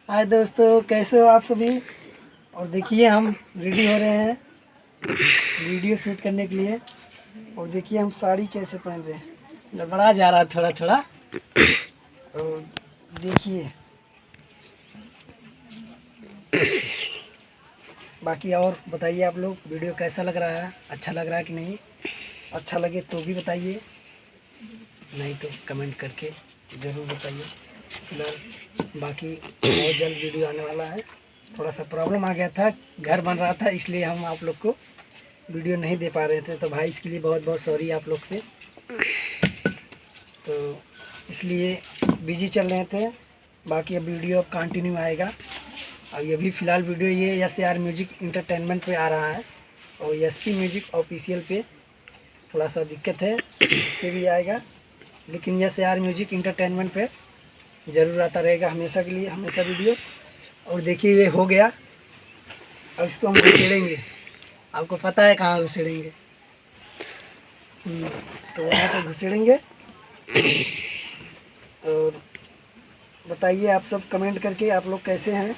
हाय दोस्तों, कैसे हो आप सभी। और देखिए हम रेडी हो रहे हैं वीडियो शूट करने के लिए। और देखिए हम साड़ी कैसे पहन रहे हैं, गड़बड़ा जा रहा है थोड़ा थोड़ा। और देखिए बाकी और बताइए आप लोग, वीडियो कैसा लग रहा है, अच्छा लग रहा है कि नहीं। अच्छा लगे तो भी बताइए, नहीं तो कमेंट करके ज़रूर बताइए। फिलहाल बाकी बहुत जल्द वीडियो आने वाला है। थोड़ा सा प्रॉब्लम आ गया था, घर बन रहा था, इसलिए हम आप लोग को वीडियो नहीं दे पा रहे थे। तो भाई इसके लिए बहुत बहुत सॉरी आप लोग से। तो इसलिए बिजी चल रहे थे। बाकी अब वीडियो अब कंटिन्यू आएगा। और ये भी फ़िलहाल वीडियो ये SAR म्यूजिक इंटरटेनमेंट पे आ रहा है, और SP म्यूजिक ऑफिशियल पे थोड़ा सा दिक्कत है, उस पर भी आएगा। लेकिन SAR म्यूजिक इंटरटेनमेंट पे ज़रूर आता रहेगा हमेशा के लिए, हमेशा वीडियो। और देखिए ये हो गया, अब इसको हम घुसेड़ेंगे। आपको पता है कहाँ घुसेड़ेंगे, तो वहाँ पर घुसेड़ेंगे। और बताइए आप सब कमेंट करके आप लोग कैसे हैं।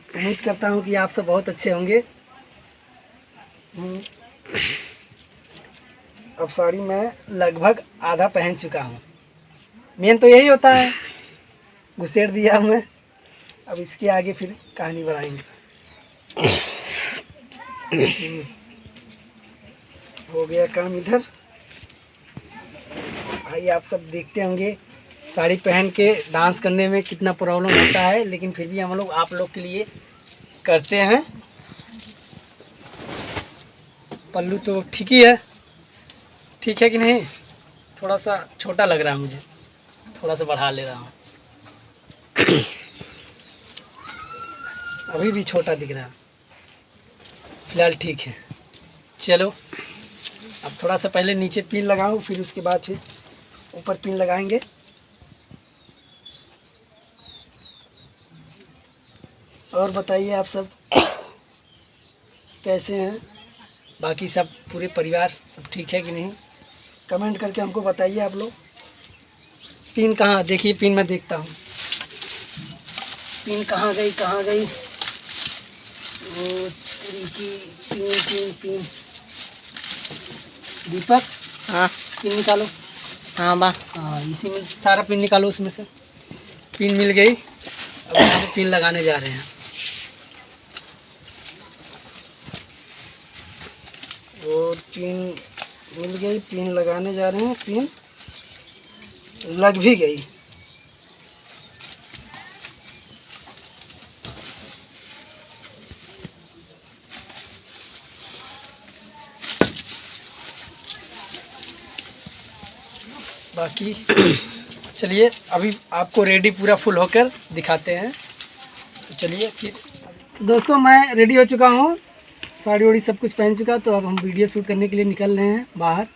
उम्मीद करता हूँ कि आप सब बहुत अच्छे होंगे। अब साड़ी मैं लगभग आधा पहन चुका हूँ। मेन तो यही होता है, घुसेड़ दिया मैं। अब इसके आगे फिर कहानी बढ़ाएंगे। हो गया काम इधर। भाई आप सब देखते होंगे साड़ी पहन के डांस करने में कितना प्रॉब्लम होता है, लेकिन फिर भी हम लोग आप लोग के लिए करते हैं। पल्लू तो ठीक ही है, ठीक है कि नहीं। थोड़ा सा छोटा लग रहा है मुझे, थोड़ा सा बढ़ा ले रहा हूँ। अभी भी छोटा दिख रहा है, फिलहाल ठीक है। चलो अब थोड़ा सा पहले नीचे पिन लगाऊं, फिर उसके बाद फिर ऊपर पिन लगाएंगे। और बताइए आप सब कैसे हैं। बाकी सब पूरे परिवार सब ठीक है कि नहीं, कमेंट करके हमको बताइए आप लोग। पिन कहाँ, देखिए पिन मैं देखता हूँ, पिन कहाँ गई कहाँ गई। वो पिन पिन पिन दीपक, हाँ पिन निकालो। हाँ बा, हाँ इसी में सारा पिन निकालो, उसमें से पिन मिल गई। अब यहाँ पे पिन लगाने जा रहे हैं। और पिन मिल गई, पिन लगाने जा रहे हैं। पिन लग भी गई। बाकी चलिए अभी आपको रेडी पूरा फुल होकर दिखाते हैं। तो चलिए फिर दोस्तों, मैं रेडी हो चुका हूँ, साड़ी वाड़ी सब कुछ पहन चुका। तो अब हम वीडियो शूट करने के लिए निकल रहे हैं बाहर।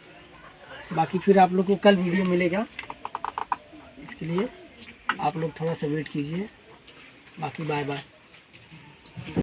बाकी फिर आप लोग को कल वीडियो मिलेगा, इसके लिए आप लोग थोड़ा सा वेट कीजिए। बाकी बाय बाय।